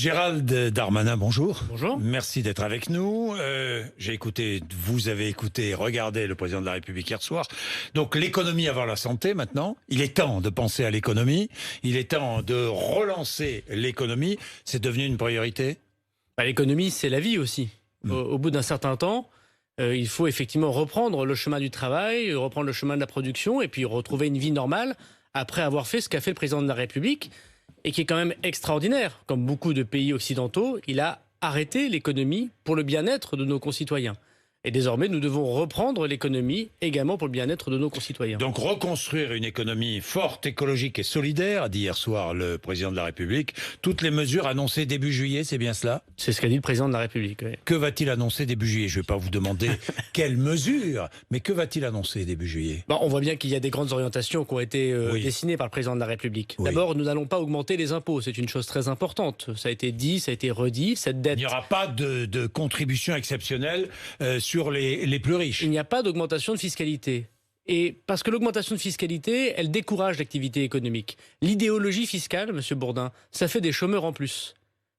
Gérald Darmanin, bonjour. Bonjour. Merci d'être avec nous. Vous avez écouté, regardé le président de la République hier soir. Donc l'économie avant la santé maintenant. Il est temps de penser à l'économie. Il est temps de relancer l'économie. C'est devenu une priorité ? L'économie, c'est la vie aussi. Au bout d'un certain temps, il faut effectivement reprendre le chemin du travail, reprendre le chemin de la production et puis retrouver une vie normale après avoir fait ce qu'a fait le président de la République et qui est quand même extraordinaire. Comme beaucoup de pays occidentaux, il a arrêté l'économie pour le bien-être de nos concitoyens. Et désormais, nous devons reprendre l'économie également pour le bien-être de nos concitoyens. Donc reconstruire une économie forte, écologique et solidaire, a dit hier soir le président de la République. Toutes les mesures annoncées début juillet, c'est bien cela ? C'est ce qu'a dit le président de la République. Oui. Que va-t-il annoncer début juillet ? Je ne vais pas vous demander quelles mesures, mais que va-t-il annoncer début juillet ? On voit bien qu'il y a des grandes orientations qui ont été dessinées par le président de la République. Oui. D'abord, nous n'allons pas augmenter les impôts. C'est une chose très importante. Ça a été dit, ça a été redit. Cette dette... Il n'y aura pas de contribution exceptionnelle sur les plus riches. Il n'y a pas d'augmentation de fiscalité. Et parce que l'augmentation de fiscalité, elle décourage l'activité économique. L'idéologie fiscale, Monsieur Bourdin, ça fait des chômeurs en plus.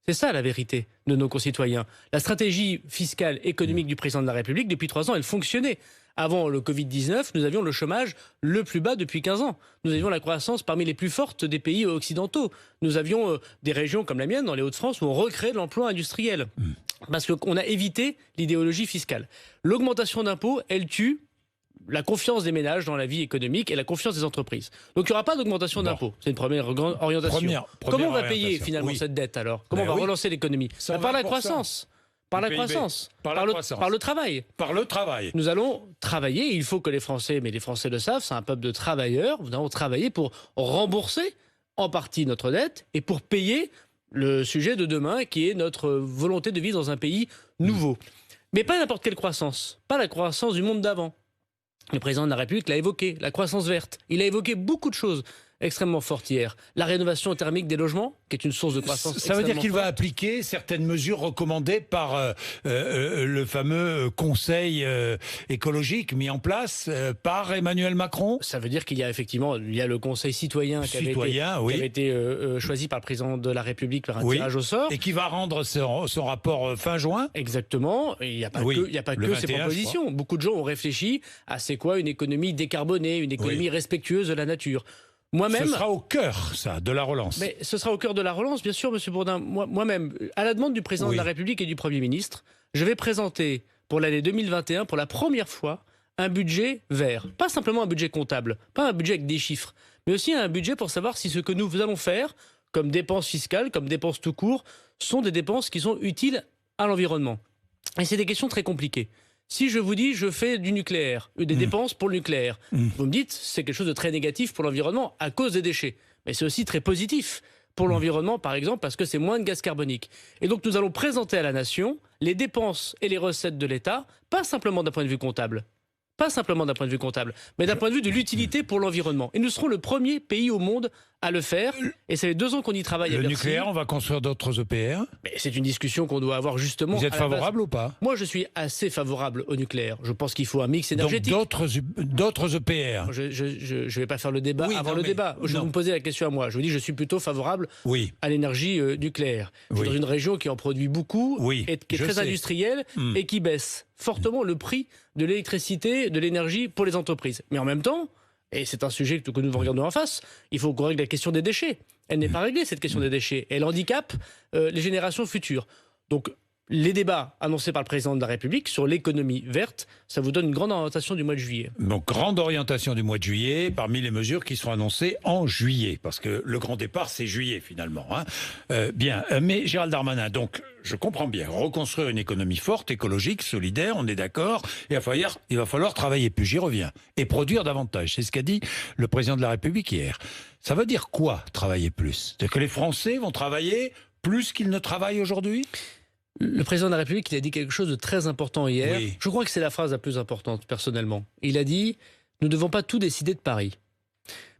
C'est ça la vérité de nos concitoyens. La stratégie fiscale économique du président de la République, depuis 3 ans, elle fonctionnait. Avant le Covid-19, nous avions le chômage le plus bas depuis 15 ans. Nous avions la croissance parmi les plus fortes des pays occidentaux. Nous avions des régions comme la mienne, dans les Hauts-de-France, où on recrée de l'emploi industriel. Parce qu'on a évité l'idéologie fiscale. L'augmentation d'impôts, elle tue la confiance des ménages dans la vie économique et la confiance des entreprises. Donc il n'y aura pas d'augmentation d'impôts. C'est une première grande orientation. Comment on va payer finalement cette dette alors ? Comment on va relancer l'économie ? Par la croissance. Par la croissance, par le travail. Par le travail. Nous allons travailler, il faut que les Français, mais les Français le savent, c'est un peuple de travailleurs, nous allons travailler pour rembourser en partie notre dette et pour payer le sujet de demain qui est notre volonté de vivre dans un pays nouveau. Mais pas n'importe quelle croissance, pas la croissance du monde d'avant. Le président de la République l'a évoqué, la croissance verte. Il a évoqué beaucoup de choses extrêmement fortes hier. La rénovation thermique des logements, qui est une source de croissance. Ça veut dire qu'il va appliquer certaines mesures recommandées par le fameux conseil écologique mis en place par Emmanuel Macron ? Ça veut dire qu'il y a effectivement le conseil citoyen qui avait été choisi par le président de la République par un tirage au sort. Et qui va rendre son rapport fin juin ? Exactement. Il n'y a pas que ces propositions. Beaucoup de gens ont réfléchi à c'est quoi une économie décarbonée, une économie respectueuse de la nature. Moi-même, ce sera au cœur, ça, de la relance. Mais ce sera au cœur de la relance, bien sûr, Monsieur Bourdin. Moi-même, à la demande du président de la République et du Premier ministre, je vais présenter pour l'année 2021, pour la première fois, un budget vert. Pas simplement un budget comptable, pas un budget avec des chiffres, mais aussi un budget pour savoir si ce que nous allons faire, comme dépenses fiscales, comme dépenses tout court, sont des dépenses qui sont utiles à l'environnement. Et c'est des questions très compliquées. Si je vous dis, je fais du nucléaire, des dépenses pour le nucléaire, vous me dites, c'est quelque chose de très négatif pour l'environnement à cause des déchets. Mais c'est aussi très positif pour l'environnement, par exemple, parce que c'est moins de gaz carbonique. Et donc, nous allons présenter à la nation les dépenses et les recettes de l'État, pas simplement d'un point de vue comptable. Pas simplement d'un point de vue comptable, mais d'un point de vue de l'utilité pour l'environnement. Et nous serons le premier pays au monde à le faire. Et ça fait 2 ans qu'on y travaille à Bercy. Le nucléaire, on va construire d'autres EPR ? Mais c'est une discussion qu'on doit avoir justement. Vous êtes favorable ou pas ? Moi, je suis assez favorable au nucléaire. Je pense qu'il faut un mix énergétique. Donc d'autres EPR ? Je vais pas faire le débat avant le débat. Je vais vous poser la question à moi. Je vous dis, je suis plutôt favorable à l'énergie nucléaire. Je suis dans une région qui en produit beaucoup, et qui est très industrielle et qui baisse fortement le prix de l'électricité, de l'énergie pour les entreprises. Mais en même temps, et c'est un sujet que nous regardons en face, il faut qu'on règle la question des déchets. Elle n'est pas réglée, cette question des déchets. Elle handicape les générations futures. Donc, les débats annoncés par le président de la République sur l'économie verte, ça vous donne une grande orientation du mois de juillet. Donc, grande orientation du mois de juillet, parmi les mesures qui seront annoncées en juillet. Parce que le grand départ, c'est juillet, finalement. Mais Gérald Darmanin, donc, je comprends bien, reconstruire une économie forte, écologique, solidaire, on est d'accord. Il va falloir travailler plus, j'y reviens, et produire davantage. C'est ce qu'a dit le président de la République hier. Ça veut dire quoi, travailler plus ? C'est que les Français vont travailler plus qu'ils ne travaillent aujourd'hui ? Le président de la République, il a dit quelque chose de très important hier. Je crois que c'est la phrase la plus importante, personnellement. Il a dit « Nous ne devons pas tout décider de Paris ».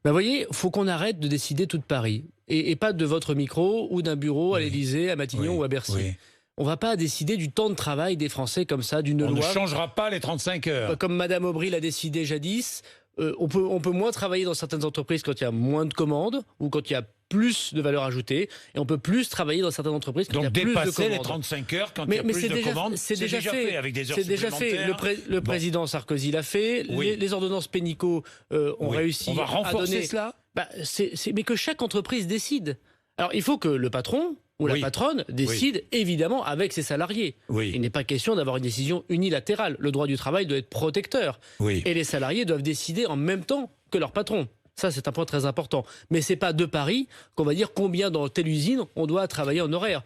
Vous voyez, il faut qu'on arrête de décider tout de Paris. Et pas de votre micro ou d'un bureau à l'Élysée, à Matignon ou à Bercy. On ne va pas décider du temps de travail des Français comme ça, d'une loi. On ne changera pas les 35 heures. Comme Madame Aubry l'a décidé jadis. On peut moins travailler dans certaines entreprises quand il y a moins de commandes ou quand il y a plus de valeur ajoutée et on peut plus travailler dans certaines entreprises quand il y a plus de commandes. Donc dépasser les 35 heures quand il y a plus de commandes, c'est déjà fait avec des heures supplémentaires. Le président Sarkozy l'a fait. Les ordonnances Pénicaud ont réussi à donner... On va renforcer cela mais que chaque entreprise décide. Alors il faut que le patron ou la patronne décide évidemment avec ses salariés. Il n'est pas question d'avoir une décision unilatérale. Le droit du travail doit être protecteur. Et les salariés doivent décider en même temps que leur patron. Ça, c'est un point très important. Mais ce n'est pas de Paris qu'on va dire combien dans telle usine on doit travailler en horaire.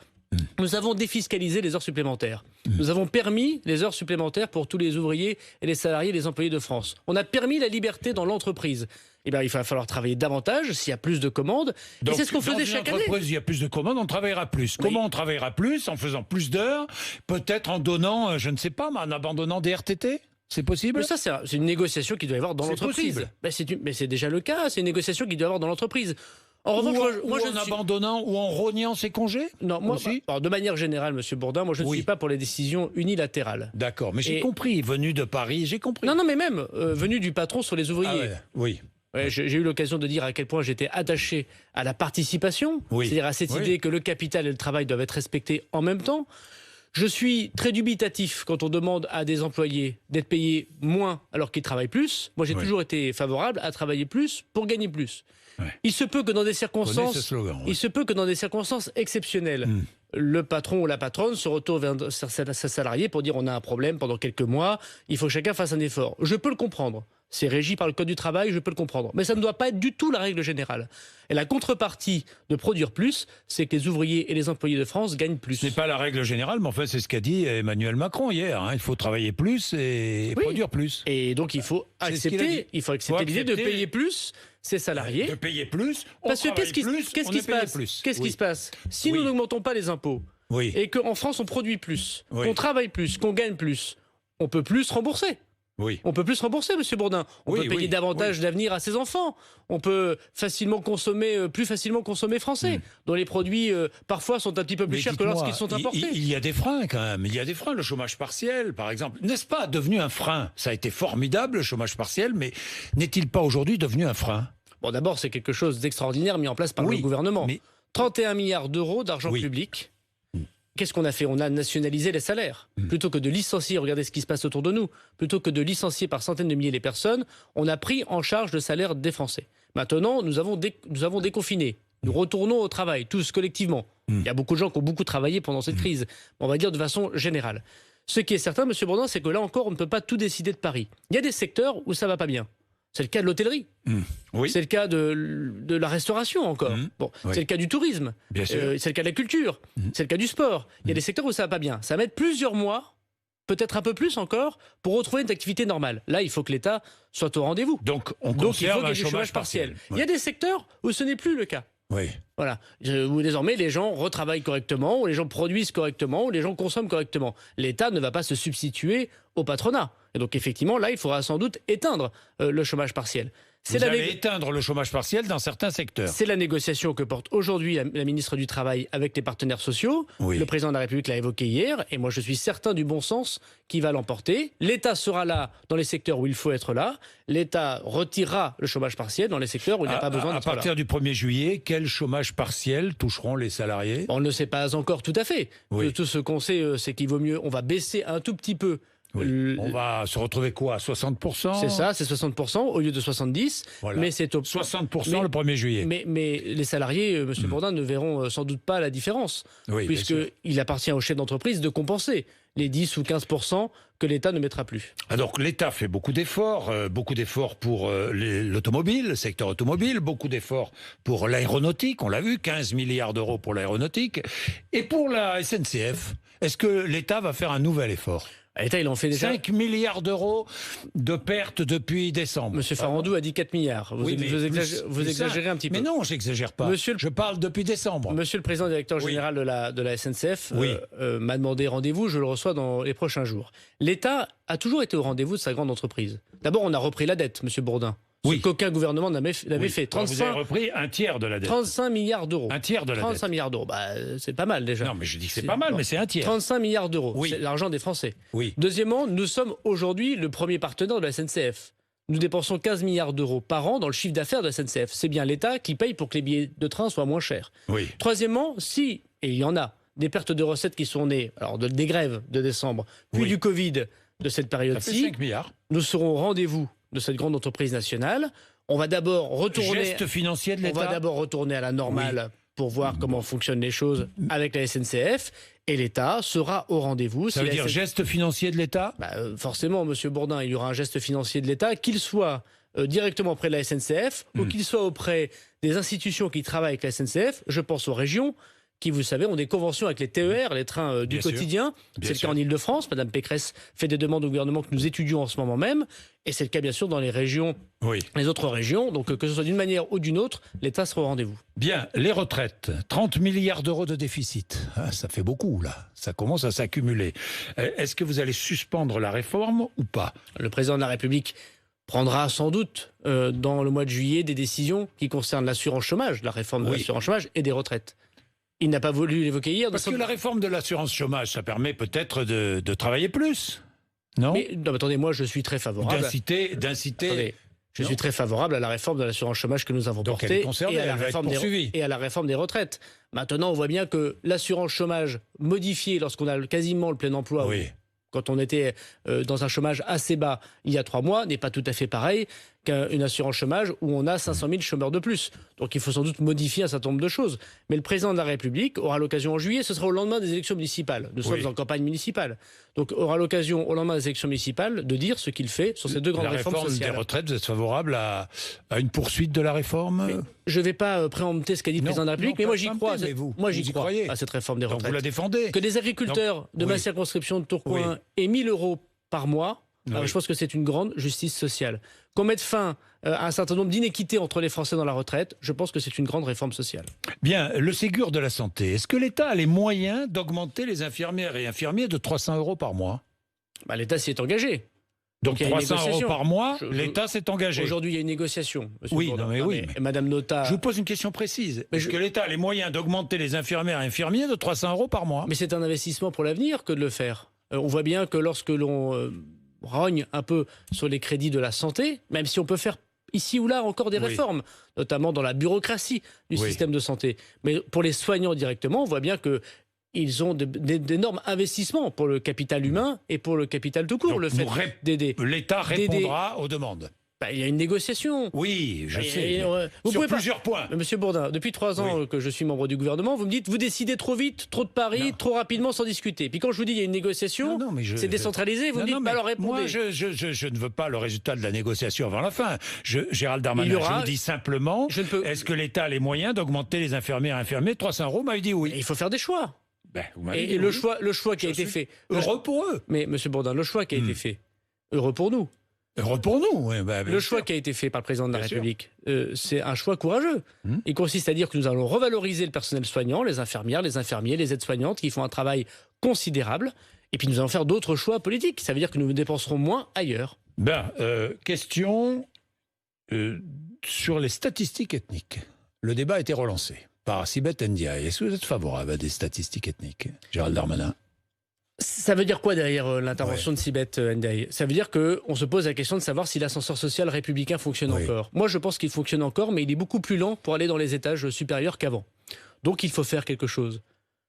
Nous avons défiscalisé les heures supplémentaires. Nous avons permis les heures supplémentaires pour tous les ouvriers et les salariés, les employés de France. On a permis la liberté dans l'entreprise. Eh bien, il va falloir travailler davantage s'il y a plus de commandes. Donc, et c'est ce qu'on faisait chaque année. Dans une entreprise, il y a plus de commandes, on travaillera plus. Comment on travaillera plus? En faisant plus d'heures? Peut-être en donnant, je ne sais pas, mais en abandonnant des RTT? C'est possible? Mais ça, c'est une négociation qu'il doit y avoir dans l'entreprise. Mais c'est déjà le cas, c'est une négociation qu'il doit y avoir dans l'entreprise. En revanche, moi, en abandonnant ou en rognant ses congés? Non, moi, de manière générale, Monsieur Bourdin, moi je ne suis pas pour les décisions unilatérales. D'accord, mais j'ai compris, venu de Paris, j'ai compris. Non, mais même venu du patron sur les ouvriers. J'ai eu l'occasion de dire à quel point j'étais attaché à la participation, c'est-à-dire à cette idée que le capital et le travail doivent être respectés en même temps. Je suis très dubitatif quand on demande à des employés d'être payés moins alors qu'ils travaillent plus. Moi, j'ai toujours été favorable à travailler plus pour gagner plus. Il se peut que dans des circonstances, exceptionnelles, le patron ou la patronne se retourne vers sa salarié pour dire on a un problème pendant quelques mois, il faut que chacun fasse un effort. Je peux le comprendre. C'est régi par le Code du travail, je peux le comprendre. Mais ça ne doit pas être du tout la règle générale. Et la contrepartie de produire plus, c'est que les ouvriers et les employés de France gagnent plus. Ce n'est pas la règle générale, mais en fait, c'est ce qu'a dit Emmanuel Macron hier. Il faut travailler plus et produire plus. Et donc, il faut accepter l'idée de payer plus ses salariés. De payer plus, parce que qu'est-ce qui se passe si nous n'augmentons pas les impôts et qu'en France, on produit plus, qu'on travaille plus, qu'on gagne plus, on peut plus rembourser. On peut plus rembourser, Monsieur Bourdin. On peut payer davantage d'avenir à ses enfants. On peut plus facilement consommer français, dont les produits parfois sont un petit peu plus chers que lorsqu'ils sont importés. Il y a des freins quand même. Il y a des freins. Le chômage partiel, par exemple, n'est-ce pas devenu un frein? Ça a été formidable, le chômage partiel, mais n'est-il pas aujourd'hui devenu un frein? Bon, d'abord, c'est quelque chose d'extraordinaire mis en place par le gouvernement. 31 milliards d'euros d'argent public. Qu'est-ce qu'on a fait? On a nationalisé les salaires. Plutôt que de licencier, regardez ce qui se passe autour de nous, plutôt que de licencier par centaines de milliers les personnes, on a pris en charge le salaire des Français. Maintenant, nous avons déconfiné. Nous retournons au travail, tous collectivement. Il y a beaucoup de gens qui ont beaucoup travaillé pendant cette crise. On va dire de façon générale. Ce qui est certain, M. Bourdin, c'est que là encore, on ne peut pas tout décider de Paris. Il y a des secteurs où ça va pas bien. C'est le cas de l'hôtellerie. C'est le cas de la restauration encore. C'est le cas du tourisme. C'est le cas de la culture. C'est le cas du sport. Il y a des secteurs où ça va pas bien. Ça va mettre plusieurs mois, peut-être un peu plus encore, pour retrouver une activité normale. Là, il faut que l'État soit au rendez-vous. Donc il faut qu'il y ait du chômage partiel. Il y a des secteurs où ce n'est plus le cas. Voilà. Où désormais les gens retravaillent correctement, où les gens produisent correctement, où les gens consomment correctement. L'État ne va pas se substituer au patronat. Et donc effectivement, là, il faudra sans doute éteindre le chômage partiel. Vous allez éteindre le chômage partiel dans certains secteurs. C'est la négociation que porte aujourd'hui la ministre du Travail avec les partenaires sociaux. Le président de la République l'a évoqué hier, et moi je suis certain du bon sens qui va l'emporter. L'État sera là dans les secteurs où il faut être là. L'État retirera le chômage partiel dans les secteurs où il n'y a pas besoin d'être là. À partir du 1er juillet, quel chômage partiel toucheront les salariés? On ne le sait pas encore tout à fait. Tout ce qu'on sait, c'est qu'il vaut mieux, on va baisser un tout petit peu. On va se retrouver quoi, à 60%? C'est ça, c'est 60% au lieu de 70%. Mais c'est 60% le 1er juillet. Mais les salariés, M. Bourdin, ne verront sans doute pas la différence, puisqu'il appartient au chef d'entreprise de compenser les 10 ou 15% que l'État ne mettra plus. Alors l'État fait beaucoup d'efforts pour l'automobile, le secteur automobile, beaucoup d'efforts pour l'aéronautique, on l'a vu, 15 milliards d'euros pour l'aéronautique. Et pour la SNCF, est-ce que l'État va faire un nouvel effort? L'État, il en fait déjà 5 milliards d'euros de pertes depuis décembre. Monsieur Farandou a dit 4 milliards. Vous exagérez un petit peu. Mais non, j'exagère pas. Je parle depuis décembre. Monsieur le président directeur général de la SNCF m'a demandé rendez-vous, je le reçois dans les prochains jours. L'État a toujours été au rendez-vous de sa grande entreprise. D'abord, on a repris la dette, Monsieur Bourdin. Ce qu'aucun gouvernement n'avait fait. 35, vous avez repris un tiers de la dette. 35 milliards d'euros. Un tiers de la dette. 35 milliards d'euros. C'est pas mal déjà. Non, mais je dis que c'est pas mal, mais c'est un tiers. 35 milliards d'euros. C'est l'argent des Français. Deuxièmement, nous sommes aujourd'hui le premier partenaire de la SNCF. nous dépensons 15 milliards d'euros par an dans le chiffre d'affaires de la SNCF. C'est bien l'État qui paye pour que les billets de train soient moins chers. Oui. Troisièmement, si, et il y en a, des pertes de recettes qui sont nées alors des grèves de décembre, puis du Covid de cette Ça fait période-ci, 5 milliards. nous serons au rendez-vous de cette grande entreprise nationale. On va d'abord retourner, Geste financier de on va l'État. d'abord retourner à la normale pour voir comment fonctionnent les choses avec la SNCF. Et l'État sera au rendez-vous. Ça veut dire geste financier de l'État? Forcément, Monsieur Bourdin, il y aura un geste financier de l'État, qu'il soit directement auprès de la SNCF ou qu'il soit auprès des institutions qui travaillent avec la SNCF. Je pense aux régions qui, vous savez, ont des conventions avec les TER, les trains du quotidien. C'est le cas en Ile-de-France. Madame Pécresse fait des demandes au gouvernement que nous étudions en ce moment même. Et c'est le cas, bien sûr, dans les régions, les autres régions. Donc, que ce soit d'une manière ou d'une autre, l'État sera au rendez-vous. Bien, les retraites. 30 milliards d'euros de déficit. Ah, ça fait beaucoup, là. Ça commence à s'accumuler. Est-ce que vous allez suspendre la réforme ou pas? Le président de la République prendra sans doute dans le mois de juillet des décisions qui concernent l'assurance chômage, la réforme de l'assurance chômage et des retraites. Il n'a pas voulu l'évoquer hier. Parce que la réforme de l'assurance chômage, ça permet peut-être de travailler plus, non? Mais non, attendez, moi je suis très favorable. D'inciter. Attendez, je suis très favorable à la réforme de l'assurance chômage que nous avons portée et à la réforme des retraites. Maintenant, on voit bien que l'assurance chômage modifiée lorsqu'on a quasiment le plein emploi, quand on était dans un chômage assez bas il y a 3 mois, n'est pas tout à fait pareil qu'une assurance chômage où on a 500 000 chômeurs de plus. Donc il faut sans doute modifier un certain nombre de choses. Mais le président de la République aura l'occasion en juillet, ce sera au lendemain des élections municipales. Nous sommes en campagne municipale. Donc aura l'occasion au lendemain des élections municipales de dire ce qu'il fait sur ces deux grandes réformes sociales. La réforme des retraites, vous êtes favorable à une poursuite de la réforme? Mais je ne vais pas préempter ce qu'a dit le président de la République, mais moi j'y crois. Moi j'y crois à cette réforme des retraites. Donc vous la défendez? Que des agriculteurs de ma circonscription de Tourcoing aient 1 000 euros par mois, je pense que c'est une grande justice sociale. Qu'on mette fin à un certain nombre d'inéquités entre les Français dans la retraite, je pense que c'est une grande réforme sociale. Bien, le Ségur de la santé. Est-ce que l'État a les moyens d'augmenter les infirmières et infirmiers de 300 euros par mois? L'État s'y est engagé. Donc 300 euros par mois, l'État s'est engagé. Aujourd'hui, il y a une négociation. Mais Madame Nota. Je vous pose une question précise. Est-ce que l'État a les moyens d'augmenter les infirmières et infirmiers de 300 euros par mois? Mais c'est un investissement pour l'avenir que de le faire. On voit bien que lorsque l'on rogne un peu sur les crédits de la santé, même si on peut faire ici ou là encore des réformes, notamment dans la bureaucratie du système de santé, mais pour les soignants directement, on voit bien que ils ont d'énormes investissements pour le capital humain et pour le capital tout court. Donc, le fait d'aider. L'État répondra aux demandes. Il y a une négociation. Oui, je sais. Sur plusieurs points. Monsieur Bourdin, depuis 3 ans que je suis membre du gouvernement, vous me dites, vous décidez trop vite, trop de paris, trop rapidement, sans discuter. Puis quand je vous dis il y a une négociation, c'est décentralisé, vous me dites, alors répondez. Moi, je ne veux pas le résultat de la négociation avant la fin. Gérald Darmanin, je vous dis simplement, est-ce que l'État a les moyens d'augmenter les infirmières et infirmiers de 300 euros? M'avez dit oui. Il faut faire des choix. Et le choix qui a été fait. Heureux pour eux. Mais monsieur Bourdin, le choix qui a été fait, heureux pour nous. Heureux pour nous. Le choix qui a été fait par le président de la République, c'est un choix courageux. Il consiste à dire que nous allons revaloriser le personnel soignant, les infirmières, les infirmiers, les aides-soignantes qui font un travail considérable. Et puis nous allons faire d'autres choix politiques. Ça veut dire que nous dépenserons moins ailleurs. Question sur les statistiques ethniques. Le débat a été relancé par Sibeth Ndiaye. Est-ce que vous êtes favorable à des statistiques ethniques, Gérald Darmanin? Ça veut dire quoi derrière l'intervention de Sibeth Ndiaye? Ça veut dire qu'on se pose la question de savoir si l'ascenseur social républicain fonctionne encore. Moi, je pense qu'il fonctionne encore, mais il est beaucoup plus lent pour aller dans les étages supérieurs qu'avant. Donc, il faut faire quelque chose.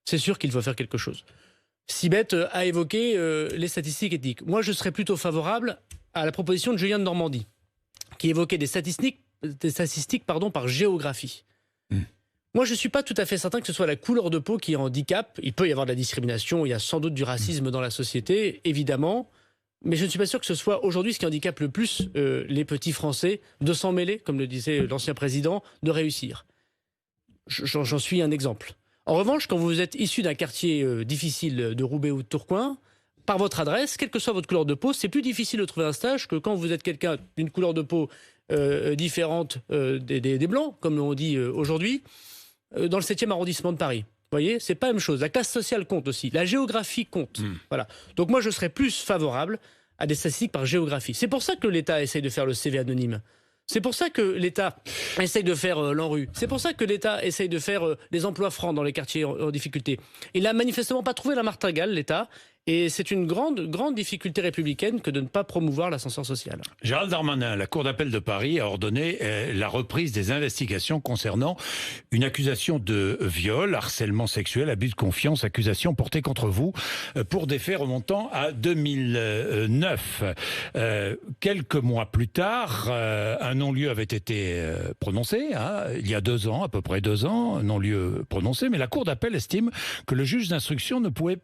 C'est sûr qu'il faut faire quelque chose. Sibeth a évoqué les statistiques ethniques. Moi, je serais plutôt favorable à la proposition de Julien de Normandie, qui évoquait des statistiques par géographie. Moi, je ne suis pas tout à fait certain que ce soit la couleur de peau qui handicape. Il peut y avoir de la discrimination, il y a sans doute du racisme dans la société, évidemment. Mais je ne suis pas sûr que ce soit aujourd'hui ce qui handicape le plus les petits Français de s'en mêler, comme le disait l'ancien président, de réussir. J'en suis un exemple. En revanche, quand vous êtes issu d'un quartier difficile de Roubaix ou de Tourcoing, par votre adresse, quelle que soit votre couleur de peau, c'est plus difficile de trouver un stage que quand vous êtes quelqu'un d'une couleur de peau différente des Blancs, comme on dit aujourd'hui, dans le 7e arrondissement de Paris. Vous voyez, c'est pas la même chose. La classe sociale compte aussi. La géographie compte. Voilà. Donc moi, je serais plus favorable à des statistiques par géographie. C'est pour ça que l'État essaye de faire le CV anonyme. C'est pour ça que l'État essaye de faire l'ANRU. C'est pour ça que l'État essaye de faire les emplois francs dans les quartiers en difficulté. Il n'a manifestement pas trouvé la martingale, l'État. Et c'est une grande difficulté républicaine que de ne pas promouvoir l'ascenseur social. Gérald Darmanin, la Cour d'appel de Paris a ordonné la reprise des investigations concernant une accusation de viol, harcèlement sexuel, abus de confiance, accusation portée contre vous pour des faits remontant à 2009. Quelques mois plus tard, un non-lieu avait été prononcé, il y a 2 ans, à peu près 2 ans, un non-lieu prononcé, mais la Cour d'appel estime que le juge d'instruction ne pouvait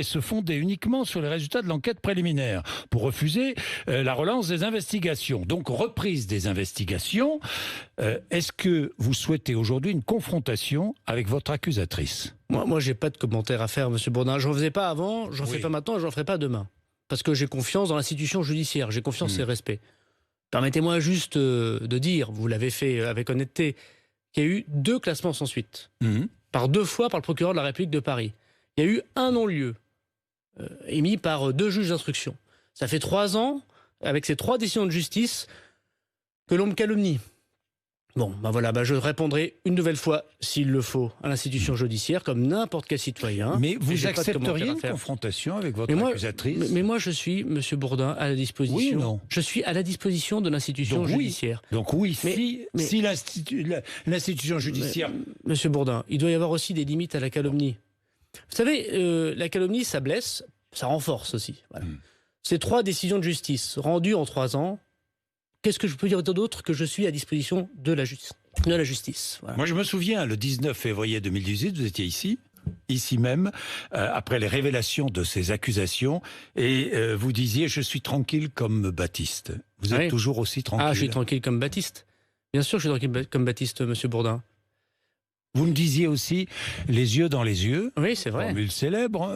se fonder uniquement sur les résultats de l'enquête préliminaire pour refuser la relance des investigations. Donc, reprise des investigations. Est-ce que vous souhaitez aujourd'hui une confrontation avec votre accusatrice ? Moi, j'ai pas de commentaire à faire, Monsieur Bourdin. J'en faisais pas avant, j'en fais pas maintenant et j'en ferai pas demain. Parce que j'ai confiance dans l'institution judiciaire, j'ai confiance et respect. Permettez-moi juste de dire, vous l'avez fait avec honnêteté, qu'il y a eu 2 classements sans suite. Par 2 fois par le procureur de la République de Paris. Il y a eu un non-lieu émis par 2 juges d'instruction. Ça fait 3 ans, avec ces 3 décisions de justice, que l'on me calomnie. Bon, voilà, je répondrai une nouvelle fois, s'il le faut, à l'institution judiciaire, comme n'importe quel citoyen. Mais vous accepteriez une confrontation avec votre accusatrice ? Mais moi, je suis, Monsieur Bourdin, à la disposition. Oui ou non ? Je suis à la disposition de l'institution judiciaire. Donc oui, si l'institution judiciaire... Monsieur Bourdin, il doit y avoir aussi des limites à la calomnie. Vous savez, la calomnie, ça blesse, ça renforce aussi. Voilà. Ces 3 décisions de justice rendues en 3 ans, qu'est-ce que je peux dire d'autre que je suis à disposition de la justice. Voilà. Moi, je me souviens, le 19 février 2018, vous étiez ici même, après les révélations de ces accusations, et vous disiez « je suis tranquille comme Baptiste ». Vous êtes toujours aussi tranquille ? Ah, je suis tranquille comme Baptiste. Bien sûr que je suis tranquille comme Baptiste, Monsieur Bourdin. Vous me disiez aussi les yeux dans les yeux. Oui, c'est vrai. Formule célèbre,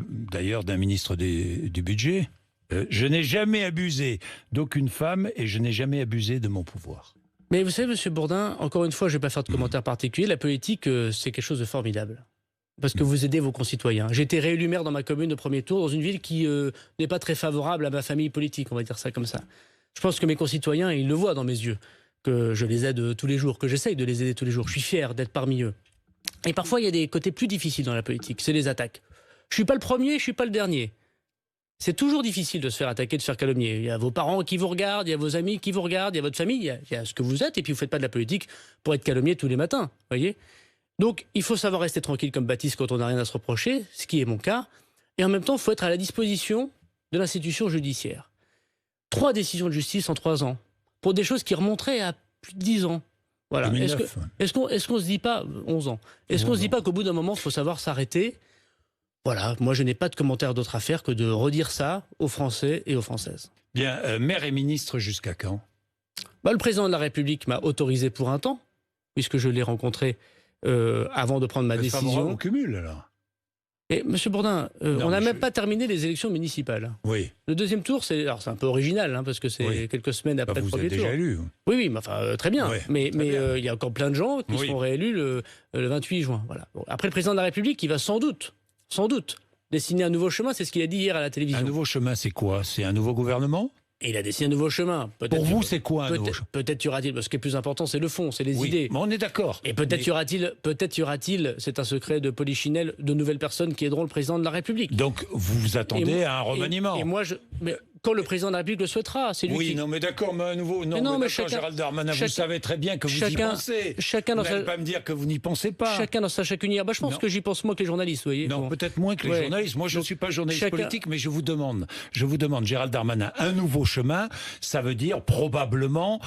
d'ailleurs d'un ministre du budget. Je n'ai jamais abusé d'aucune femme et je n'ai jamais abusé de mon pouvoir. Mais vous savez, Monsieur Bourdin, encore une fois, je ne vais pas faire de commentaires particuliers. La politique, c'est quelque chose de formidable. Parce que vous aidez vos concitoyens. J'ai été réélu maire dans ma commune au premier tour, dans une ville qui n'est pas très favorable à ma famille politique, on va dire ça comme ça. Je pense que mes concitoyens, ils le voient dans mes yeux, que je les aide tous les jours, que j'essaye de les aider tous les jours. Je suis fier d'être parmi eux. Et parfois, il y a des côtés plus difficiles dans la politique, c'est les attaques. Je ne suis pas le premier, je ne suis pas le dernier. C'est toujours difficile de se faire attaquer, de se faire calomnier. Il y a vos parents qui vous regardent, il y a vos amis qui vous regardent, il y a votre famille, il y a ce que vous êtes, et puis vous ne faites pas de la politique pour être calomnié tous les matins, voyez. Donc, il faut savoir rester tranquille comme Baptiste quand on n'a rien à se reprocher, ce qui est mon cas, et en même temps, il faut être à la disposition de l'institution judiciaire. 3 décisions de justice en 3 ans, pour des choses qui remonteraient à plus de 10 ans. Voilà. Est-ce qu'on se dit pas, 11 ans, est-ce qu'on se dit pas qu'au bout d'un moment, il faut savoir s'arrêter ? Voilà, moi je n'ai pas de commentaire d'autre à faire que de redire ça aux Français et aux Françaises. Bien, maire et ministre jusqu'à quand ? Le président de la République m'a autorisé pour un temps, puisque je l'ai rencontré avant de prendre ma décision. Favorable au cumul, alors ? Et Monsieur Bourdin, on n'a même pas terminé les élections municipales. Oui. Le 2e tour, c'est un peu original, parce que c'est quelques semaines après le premier tour. Vous êtes déjà élu. Oui, mais très bien. Ouais, mais il y a encore plein de gens qui seront réélus le 28 juin. Voilà. Bon, après, le président de la République, il va sans doute, dessiner un nouveau chemin, c'est ce qu'il a dit hier à la télévision. Un nouveau chemin, c'est quoi ? C'est un nouveau gouvernement ? Et il a dessiné un nouveau chemin. Pour vous, c'est quoi un nouveau chemin ? Peut-être y aura-t-il, ce qui est plus important, c'est le fond, c'est les idées. Mais on est d'accord. Et peut-être y aura-t-il, c'est un secret de Polichinelle, de nouvelles personnes qui aideront le président de la République. Donc vous vous attendez à un remaniement. Et moi, mais quand le président de la République le souhaitera, c'est lui qui... Oui, non, mais d'accord, mais un nouveau... Non, mais Gérald Darmanin, vous savez très bien que vous y pensez. Vous n'allez pas me dire que vous n'y pensez pas. Chacun dans sa chacunière. Je pense que j'y pense moins que les journalistes, vous voyez. Non, peut-être moins que les journalistes. Moi, je ne suis pas journaliste politique, mais je vous demande, Gérald Darmanin, un nouveau chemin, ça veut dire probablement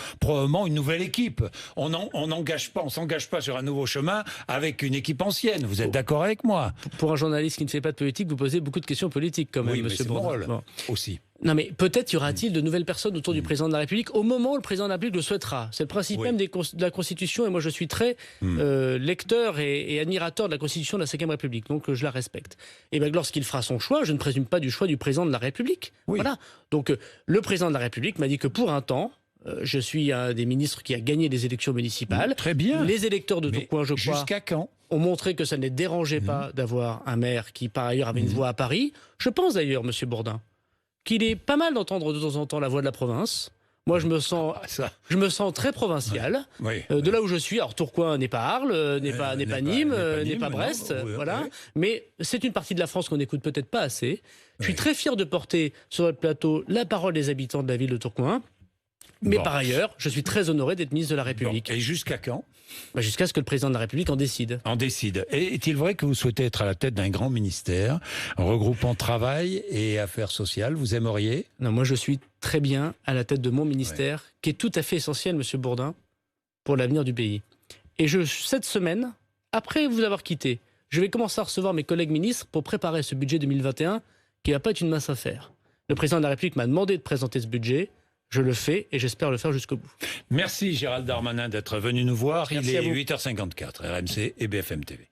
une nouvelle équipe. On s'engage pas sur un nouveau chemin avec une équipe ancienne. Vous êtes d'accord avec moi ? Pour un journaliste qui ne fait pas de politique, vous posez beaucoup de questions politiques quand même, monsieur Bourdin. C'est mon rôle aussi. Non mais peut-être y aura-t-il de nouvelles personnes autour du président de la République au moment où le président de la République le souhaitera. C'est le principe même de la Constitution et moi je suis très lecteur et admirateur de la Constitution de la Ve République, donc je la respecte. Et bien lorsqu'il fera son choix, je ne présume pas du choix du président de la République. Oui. Voilà. Donc le président de la République m'a dit que pour un temps, je suis un des ministres qui a gagné les élections municipales. Très bien. Les électeurs de Tourcoing, je crois, jusqu'à quand ont montré que ça ne les dérangeait pas d'avoir un maire qui par ailleurs avait une voix à Paris. Je pense d'ailleurs, monsieur Bourdin, qu'il est pas mal d'entendre de temps en temps la voix de la province. Moi, je me sens très provincial. Oui. De là où je suis. Alors, Tourcoing n'est pas Arles, n'est pas Nîmes, n'est pas Brest. Oui, voilà. oui. Mais c'est une partie de la France qu'on n'écoute peut-être pas assez. Je suis très fier de porter sur notre plateau la parole des habitants de la ville de Tourcoing. Mais par ailleurs, je suis très honoré d'être ministre de la République. Bon. Et jusqu'à quand? Jusqu'à ce que le président de la République en décide. En décide. Et est-il vrai que vous souhaitez être à la tête d'un grand ministère regroupant travail et affaires sociales? Vous aimeriez? Non, moi je suis très bien à la tête de mon ministère, qui est tout à fait essentiel, Monsieur Bourdin, pour l'avenir du pays. Et cette semaine, après vous avoir quitté, je vais commencer à recevoir mes collègues ministres pour préparer ce budget 2021, qui ne va pas être une mince affaire. Le président de la République m'a demandé de présenter ce budget. Je le fais et j'espère le faire jusqu'au bout. Merci Gérald Darmanin d'être venu nous voir. Merci. Il est 8h54, RMC et BFM TV.